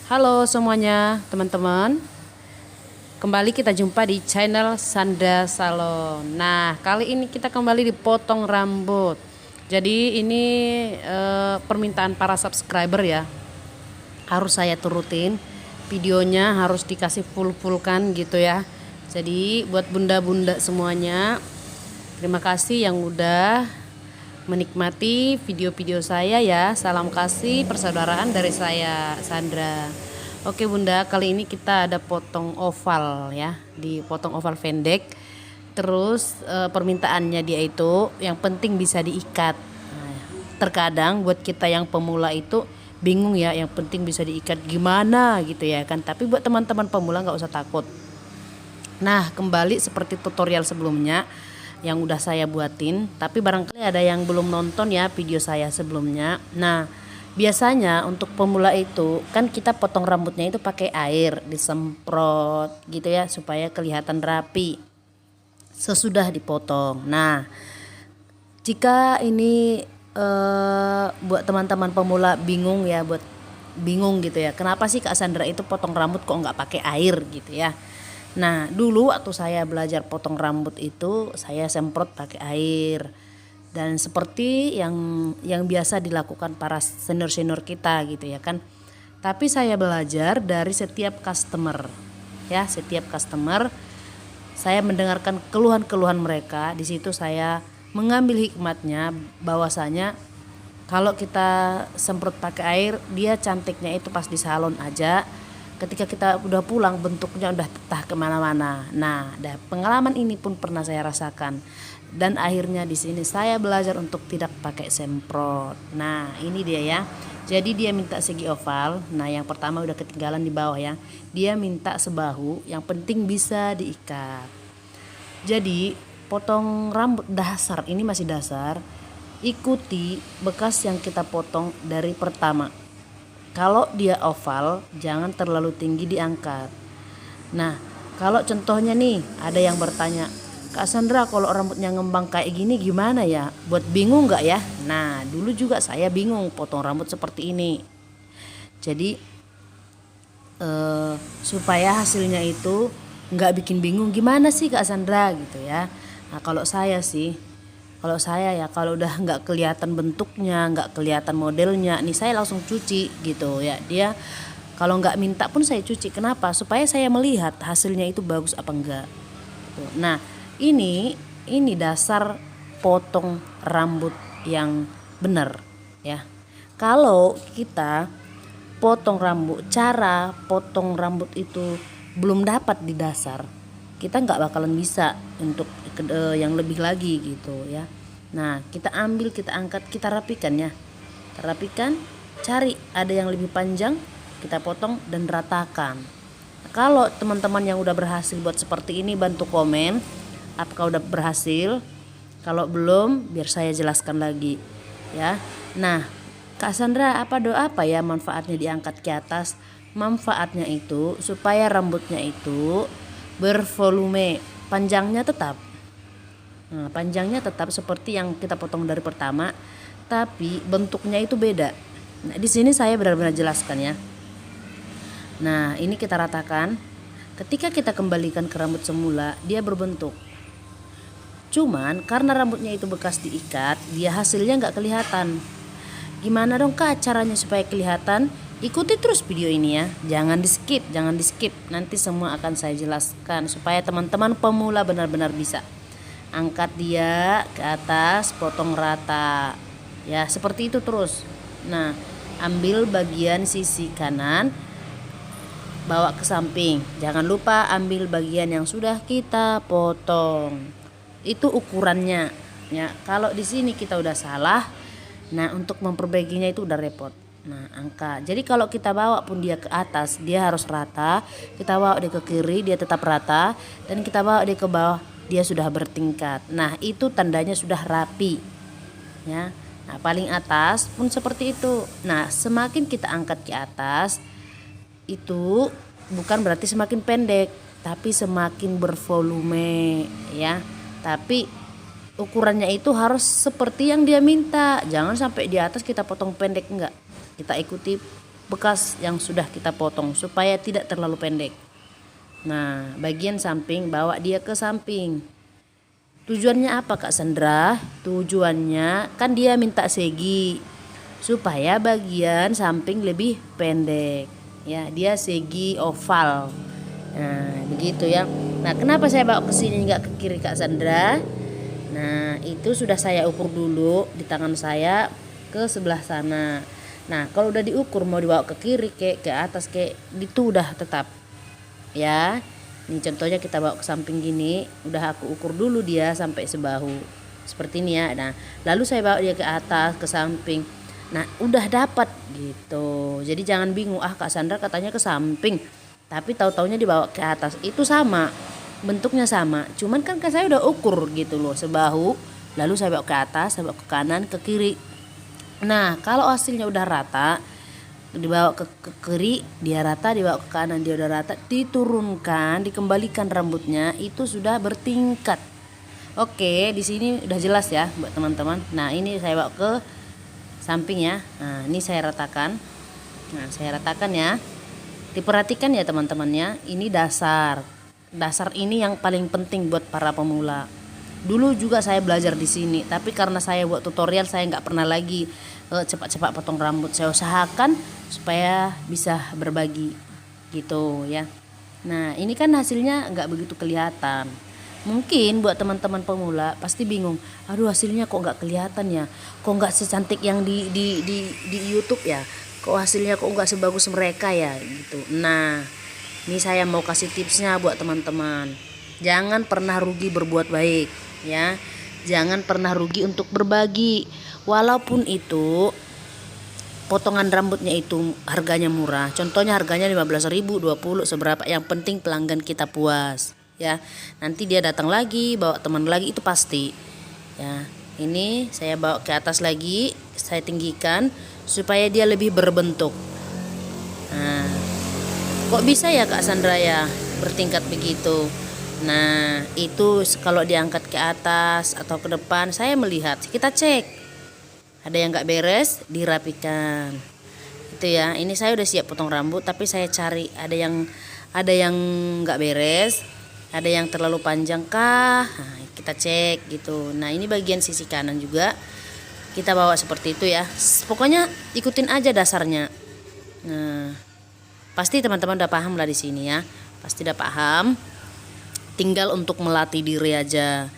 Halo semuanya teman-teman, kembali kita jumpa di channel Sandra Salon. Nah, kali ini kita kembali dipotong rambut. Jadi ini permintaan para subscriber ya, harus saya turutin. Videonya harus dikasih full-kan gitu ya. Jadi buat bunda-bunda semuanya, terima kasih yang udah menikmati video-video saya ya. Salam kasih persaudaraan dari saya, Sandra. Oke bunda, kali ini kita ada potong oval ya, dipotong oval pendek. Terus permintaannya dia itu yang penting bisa diikat. Nah, terkadang buat kita yang pemula itu bingung ya, yang penting bisa diikat gimana gitu ya kan. Tapi buat teman-teman pemula nggak usah takut. Nah, kembali seperti tutorial sebelumnya yang udah saya buatin, tapi barangkali ada yang belum nonton ya video saya sebelumnya. Nah, biasanya untuk pemula itu kan kita potong rambutnya itu pakai air, disemprot gitu ya supaya kelihatan rapi sesudah dipotong. Nah, jika ini buat teman-teman pemula bingung ya, buat bingung gitu ya, kenapa sih Kak Sandra itu potong rambut kok nggak pakai air gitu ya. Nah, dulu waktu saya belajar potong rambut itu saya semprot pakai air. Dan seperti yang biasa dilakukan para senior-senior kita gitu ya kan. Tapi saya belajar dari setiap customer. Ya, setiap customer saya mendengarkan keluhan-keluhan mereka. Di situ saya mengambil hikmatnya bahwasanya kalau kita semprot pakai air, dia cantiknya itu pas di salon aja. Ketika kita udah pulang bentuknya udah tetah kemana-mana. Nah, pengalaman ini pun pernah saya rasakan. Dan akhirnya di sini saya belajar untuk tidak pakai semprot. Nah, ini dia ya. Jadi dia minta segi oval. Nah, yang pertama udah ketinggalan di bawah ya. Dia minta sebahu, yang penting bisa diikat. Jadi potong rambut dasar, ini masih dasar. Ikuti bekas yang kita potong dari pertama. Kalau dia oval, jangan terlalu tinggi diangkat. Nah, kalau contohnya nih, ada yang bertanya, Kak Sandra kalau rambutnya ngembang kayak gini gimana ya? Buat bingung gak ya? Nah, dulu juga saya bingung potong rambut seperti ini. Jadi, supaya hasilnya itu gak bikin bingung, gimana sih Kak Sandra gitu ya. Nah, kalau saya ya kalau udah nggak kelihatan bentuknya, nggak kelihatan modelnya, nih saya langsung cuci gitu ya. Dia kalau nggak minta pun saya cuci. Kenapa? Supaya saya melihat hasilnya itu bagus apa enggak. Gitu. Nah, ini dasar potong rambut yang benar ya. Kalau kita cara potong rambut itu belum dapat di dasar, kita nggak bakalan bisa untuk yang lebih lagi gitu ya. Nah, kita ambil, kita angkat, kita rapikan ya. Kita rapikan, cari ada yang lebih panjang, kita potong dan ratakan. Nah, kalau teman-teman yang udah berhasil buat seperti ini, bantu komen apakah udah berhasil. Kalau belum, biar saya jelaskan lagi ya. Nah, Kak Sandra, apa ya manfaatnya diangkat ke atas? Manfaatnya itu supaya rambutnya itu bervolume, panjangnya tetap. Nah, panjangnya tetap seperti yang kita potong dari pertama, tapi bentuknya itu beda. Nah, di sini saya benar-benar jelaskan ya. Nah, ini kita ratakan. Ketika kita kembalikan ke rambut semula, dia berbentuk. Cuman karena rambutnya itu bekas diikat, dia hasilnya nggak kelihatan. Gimana dong Kak caranya supaya kelihatan? Ikuti terus video ini ya, jangan di skip, nanti semua akan saya jelaskan supaya teman-teman pemula benar-benar bisa. Angkat dia ke atas, potong rata ya, seperti itu terus. Nah, ambil bagian sisi kanan, bawa ke samping, jangan lupa ambil bagian yang sudah kita potong, itu ukurannya ya. Kalau di sini kita udah salah, nah untuk memperbaikinya itu udah repot. Nah, angka. Jadi kalau kita bawa pun dia ke atas, dia harus rata. Kita bawa dia ke kiri, dia tetap rata. Dan kita bawa dia ke bawah, dia sudah bertingkat. Nah, itu tandanya sudah rapi. Ya. Nah, paling atas pun seperti itu. Nah, semakin kita angkat ke atas, itu bukan berarti semakin pendek, tapi semakin bervolume, ya. Tapi ukurannya itu harus seperti yang dia minta. Jangan sampai di atas kita potong pendek, enggak. Kita ikuti bekas yang sudah kita potong supaya tidak terlalu pendek. Nah, bagian samping bawa dia ke samping. Tujuannya apa Kak Sandra? Tujuannya kan dia minta segi supaya bagian samping lebih pendek. Ya, dia segi oval. Nah, begitu ya. Nah, kenapa saya bawa ke sini nggak ke kiri Kak Sandra? Nah, itu sudah saya ukur dulu di tangan saya ke sebelah sana. Nah, kalau udah diukur mau dibawa ke kiri ke atas itu udah tetap. Ya. Ini contohnya kita bawa ke samping gini, udah aku ukur dulu dia sampai sebahu. Seperti ini ya. Nah, lalu saya bawa dia ke atas, ke samping. Nah, udah dapat gitu. Jadi jangan bingung, Kak Sandra katanya ke samping. Tapi tahu-taunya dibawa ke atas. Itu sama. Bentuknya sama. Cuman kan saya udah ukur gitu loh, sebahu. Lalu saya bawa ke atas, saya bawa ke kanan, ke kiri. Nah, kalau hasilnya udah rata, dibawa ke kiri dia rata, dibawa ke kanan dia udah rata, diturunkan, dikembalikan rambutnya, itu sudah bertingkat. Oke, di sini udah jelas ya buat teman-teman. Nah, ini saya bawa ke samping ya. Nah, ini saya ratakan. Nah, saya ratakan ya. Diperhatikan ya teman-temannya, ini dasar. Dasar ini yang paling penting buat para pemula. Dulu juga saya belajar di sini, tapi karena saya buat tutorial saya nggak pernah lagi cepat-cepat potong rambut. Saya usahakan supaya bisa berbagi gitu ya. Nah, ini kan hasilnya nggak begitu kelihatan. Mungkin buat teman-teman pemula pasti bingung, aduh hasilnya kok nggak kelihatan ya, kok nggak secantik yang di YouTube ya, kok hasilnya kok nggak sebagus mereka ya gitu. Nah, ini saya mau kasih tipsnya buat teman-teman. Jangan pernah rugi berbuat baik ya. Jangan pernah rugi untuk berbagi. Walaupun itu potongan rambutnya itu harganya murah. Contohnya harganya 15.000, 20 seberapa, yang penting pelanggan kita puas ya. Nanti dia datang lagi, bawa teman lagi itu pasti. Ya. Ini saya bawa ke atas lagi, saya tinggikan supaya dia lebih berbentuk. Nah, kok bisa ya Kak Sandra ya bertingkat begitu? Nah, itu kalau diangkat ke atas atau ke depan, saya melihat, kita cek. Ada yang nggak beres, dirapikan. Itu ya. Ini saya udah siap potong rambut, tapi saya cari ada yang nggak beres, ada yang terlalu panjang kah? Nah, kita cek gitu. Nah, ini bagian sisi kanan juga kita bawa seperti itu ya. Pokoknya ikutin aja dasarnya. Nah, pasti teman-teman udah paham lah di sini ya. Pasti udah paham. Tinggal untuk melatih diri aja.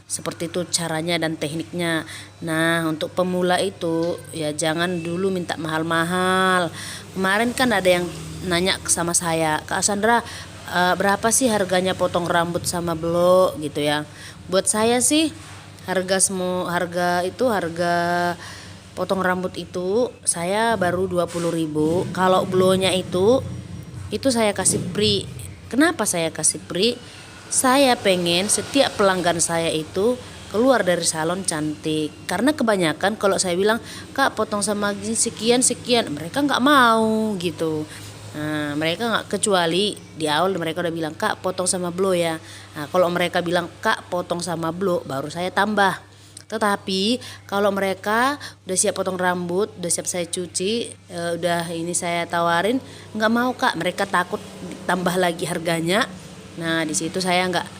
Seperti itu caranya dan tekniknya. Nah, untuk pemula itu ya jangan dulu minta mahal-mahal. Kemarin kan ada yang nanya sama saya, Kak Sandra, berapa sih harganya potong rambut sama blow gitu ya. Buat saya sih harga potong rambut itu saya baru 20.000. Kalau blownya itu saya kasih free. Kenapa saya kasih free? Saya pengen setiap pelanggan saya itu keluar dari salon cantik. Karena kebanyakan kalau saya bilang, Kak potong sama sekian, mereka nggak mau gitu. Nah, mereka nggak, kecuali di awal mereka udah bilang, Kak potong sama blow ya. Nah, kalau mereka bilang, Kak potong sama blow, baru saya tambah. Tetapi kalau mereka udah siap potong rambut, udah siap saya cuci, udah ini saya tawarin, nggak mau Kak, mereka takut tambah lagi harganya. Nah, di situ saya nggak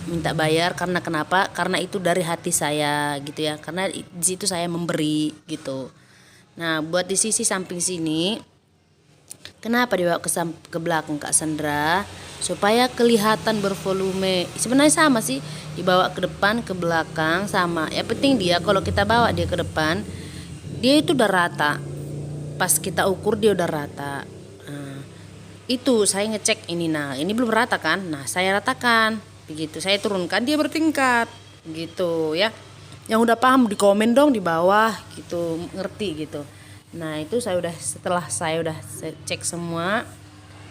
minta bayar. Karena kenapa? Karena itu dari hati saya gitu ya. Karena di situ saya memberi gitu. Nah, buat di sisi samping sini, kenapa dibawa ke belakang Kak Sandra? Supaya kelihatan bervolume. Sebenarnya sama sih, dibawa ke depan, ke belakang sama. Yang penting dia kalau kita bawa dia ke depan, dia itu udah rata. Pas kita ukur dia udah rata. Itu saya ngecek ini, nah ini belum rata kan, nah saya ratakan begitu, saya turunkan dia bertingkat gitu ya. Yang udah paham di komen dong di bawah gitu, ngerti gitu. Nah itu setelah saya udah cek semua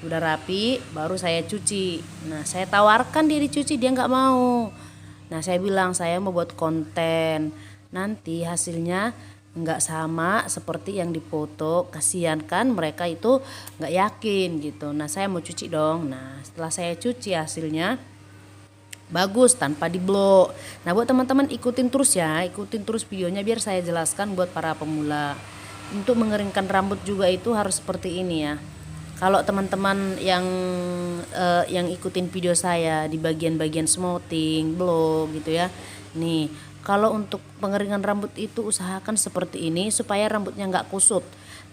udah rapi, baru saya cuci. Nah saya tawarkan dia dicuci, dia nggak mau. Nah saya bilang saya mau buat konten, nanti hasilnya nggak sama seperti yang dipoto, kasihan kan mereka itu nggak yakin gitu. Nah saya mau cuci dong. Nah setelah saya cuci hasilnya bagus tanpa di blow. Nah buat teman-teman ikutin terus ya, ikutin terus videonya biar saya jelaskan buat para pemula. untuk mengeringkan rambut juga itu harus seperti ini ya. Kalau teman-teman yang ikutin video saya di bagian-bagian smoothing, blow gitu ya. Nih, kalau untuk pengeringan rambut itu usahakan seperti ini supaya rambutnya nggak kusut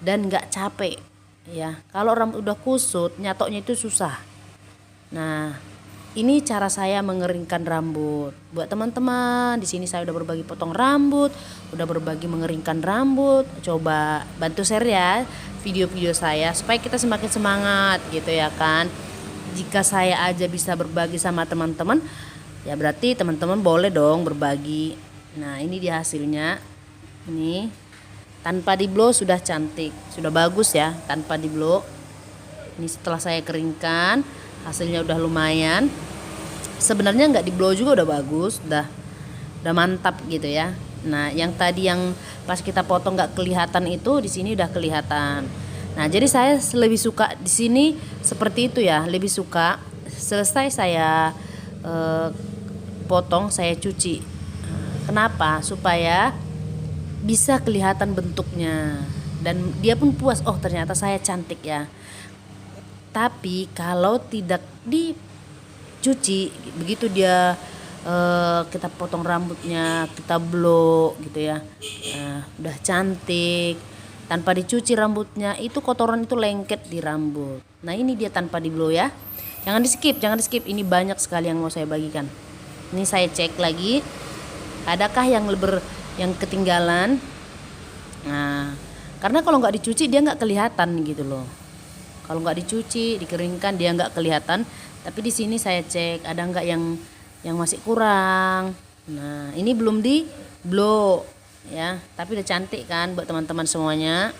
dan nggak capek ya. Kalau rambut udah kusut, nyatoknya itu susah. Nah, ini cara saya mengeringkan rambut. Buat teman-teman, di sini saya udah berbagi potong rambut, udah berbagi mengeringkan rambut. Coba bantu share ya video-video saya supaya kita semakin semangat gitu ya kan. Jika saya aja bisa berbagi sama teman-teman, ya berarti teman-teman boleh dong berbagi. Nah, ini dia hasilnya. Ini tanpa di blow sudah cantik, sudah bagus ya tanpa di blow. Ini setelah saya keringkan, hasilnya udah lumayan. Sebenarnya nggak di blow juga udah bagus, udah mantap gitu ya. Nah, yang tadi yang pas kita potong nggak kelihatan itu di sini udah kelihatan. Nah, jadi saya lebih suka di sini seperti itu ya, lebih suka selesai saya potong saya cuci. Kenapa? Supaya bisa kelihatan bentuknya dan dia pun puas, oh ternyata saya cantik ya. Tapi kalau tidak dicuci, begitu dia kita potong rambutnya, kita blow gitu ya, udah cantik. Tanpa dicuci rambutnya, itu kotoran itu lengket di rambut. Nah, ini dia tanpa di blow ya. Jangan di skip. Ini banyak sekali yang mau saya bagikan. Ini saya cek lagi, adakah yang ketinggalan. Nah, karena kalau nggak dicuci dia nggak kelihatan gitu loh. Kalau nggak dicuci, dikeringkan dia nggak kelihatan. Tapi di sini saya cek ada nggak yang masih kurang. Nah, ini belum di blow ya, tapi udah cantik kan buat teman-teman semuanya.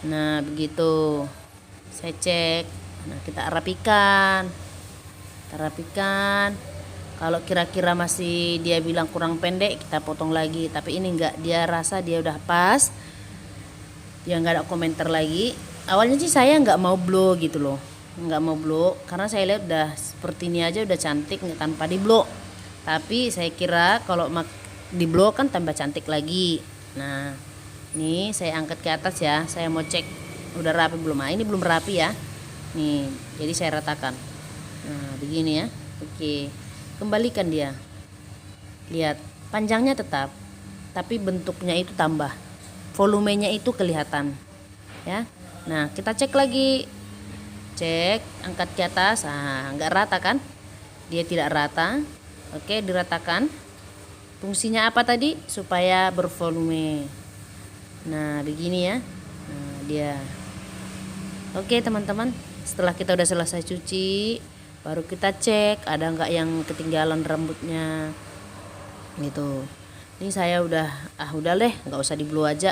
Nah, begitu saya cek. Nah, kita rapikan. Kalau kira-kira masih dia bilang kurang pendek, kita potong lagi. Tapi ini enggak, dia rasa dia udah pas, dia nggak ada komentar lagi. Awalnya sih saya nggak mau blow gitu loh, nggak mau blow karena saya lihat udah seperti ini aja udah cantik tanpa di blow. Tapi saya kira kalau di blow kan tambah cantik lagi. Nah, ini saya angkat ke atas ya, saya mau cek udah rapi belum. Nah, ini belum rapi ya. Nih, jadi saya ratakan. Nah, begini ya. Oke, kembalikan dia. Lihat, panjangnya tetap, tapi bentuknya itu tambah, volumenya itu kelihatan ya. Nah, kita cek lagi, angkat ke atas. Nah, nggak rata kan, dia tidak rata. Oke, diratakan. Fungsinya apa tadi? Supaya bervolume. Nah, begini ya. Nah, dia. Oke, teman-teman, setelah kita udah selesai cuci, baru kita cek ada nggak yang ketinggalan rambutnya gitu. Ini saya udah deh, nggak usah di blow aja,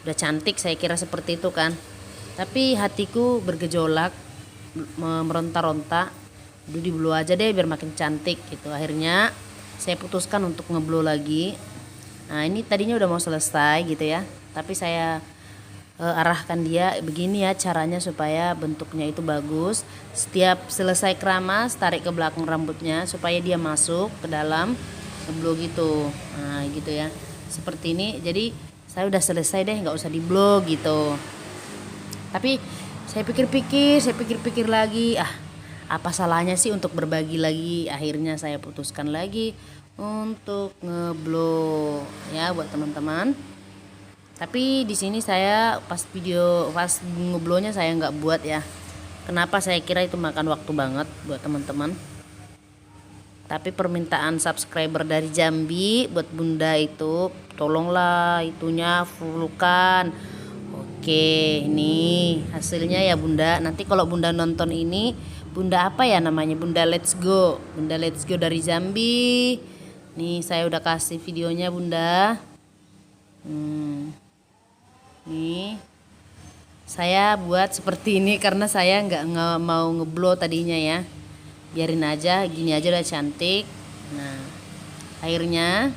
udah cantik saya kira seperti itu kan. Tapi hatiku bergejolak, meronta-ronta, udah di blow aja deh biar makin cantik gitu. Akhirnya saya putuskan untuk ngeblow lagi. Nah, ini tadinya udah mau selesai gitu ya, tapi saya arahkan dia begini ya caranya supaya bentuknya itu bagus. Setiap selesai keramas, tarik ke belakang rambutnya supaya dia masuk ke dalam ngeblow gitu. Nah, gitu ya, seperti ini. Jadi saya udah selesai deh, nggak usah di blow gitu. Tapi saya pikir-pikir lagi, apa salahnya sih untuk berbagi lagi. Akhirnya saya putuskan lagi untuk ngeblow ya buat teman-teman. Tapi di sini saya pas ngeblownya saya nggak buat ya. Kenapa? Saya kira itu makan waktu banget buat teman-teman. Tapi permintaan subscriber dari Jambi buat Bunda itu, tolonglah itunya fullkan. Oke, ini hasilnya ya Bunda. Nanti kalau Bunda nonton ini, Bunda apa ya namanya? Bunda Let's Go. Bunda Let's Go dari Jambi. Nih saya udah kasih videonya Bunda. Nih saya buat seperti ini karena saya nggak mau ngeblow tadinya ya. Biarin aja, gini aja udah cantik. Nah, akhirnya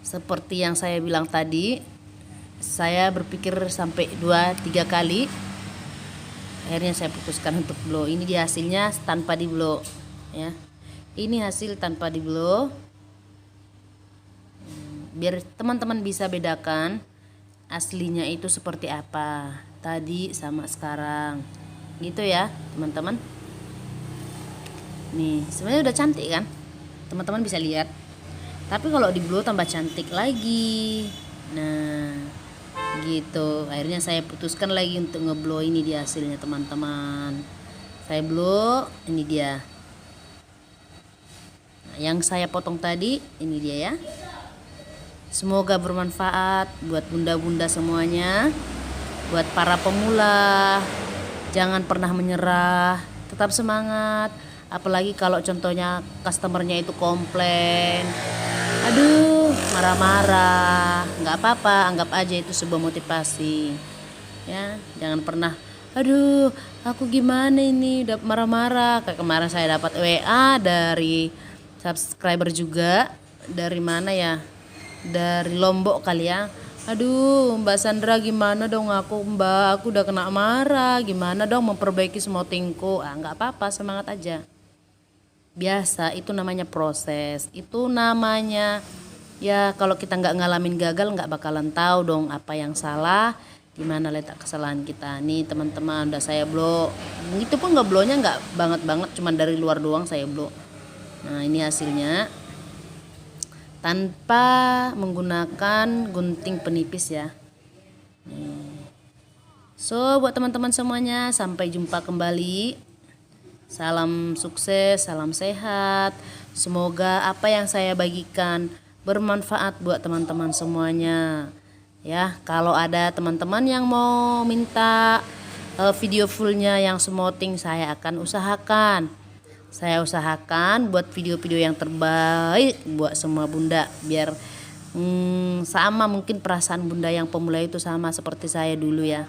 seperti yang saya bilang tadi, saya berpikir sampai 2-3 kali. Akhirnya saya putuskan untuk blow. Ini dia hasilnya tanpa di blow ya. Ini hasil tanpa di blow. Biar teman-teman bisa bedakan aslinya itu seperti apa tadi sama sekarang gitu ya teman-teman. Nih sebenarnya udah cantik kan, teman-teman bisa lihat, tapi kalau di blow tambah cantik lagi. Nah gitu, akhirnya saya putuskan lagi untuk ngeblow. Ini dia hasilnya teman-teman, saya blow, ini dia. Nah, yang saya potong tadi ini dia ya. Semoga bermanfaat buat bunda-bunda semuanya, buat para pemula. Jangan pernah menyerah, tetap semangat. Apalagi kalau contohnya customernya itu komplain, aduh marah-marah, nggak apa-apa, anggap aja itu sebuah motivasi ya. Jangan pernah aduh aku gimana ini udah marah-marah. Kayak kemarin saya dapat WA dari subscriber juga, dari mana ya, dari Lombok kali ya. Aduh Mbak Sandra gimana dong Mbak, aku udah kena marah, gimana dong memperbaiki smoothingku. Nggak apa-apa, semangat aja. Biasa, itu namanya proses, itu namanya ya, kalau kita nggak ngalamin gagal nggak bakalan tahu dong apa yang salah, gimana letak kesalahan kita. Nih teman-teman udah saya blow, itu pun nggak blownya nggak banget, cuman dari luar doang saya blow. Nah ini hasilnya tanpa menggunakan gunting penipis ya. So buat teman-teman semuanya, sampai jumpa kembali. Salam sukses, salam sehat. Semoga apa yang saya bagikan bermanfaat buat teman-teman semuanya. Ya, kalau ada teman-teman yang mau minta video fullnya yang smoothing, saya akan usahakan. Saya usahakan buat video-video yang terbaik buat semua bunda, biar sama mungkin perasaan bunda yang pemula itu sama seperti saya dulu ya.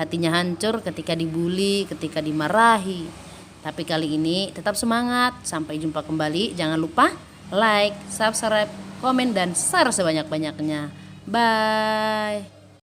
Hatinya hancur ketika dibully, ketika dimarahi. Tapi kali ini tetap semangat. Sampai jumpa kembali. Jangan lupa like, subscribe, komen, dan share sebanyak-banyaknya. Bye.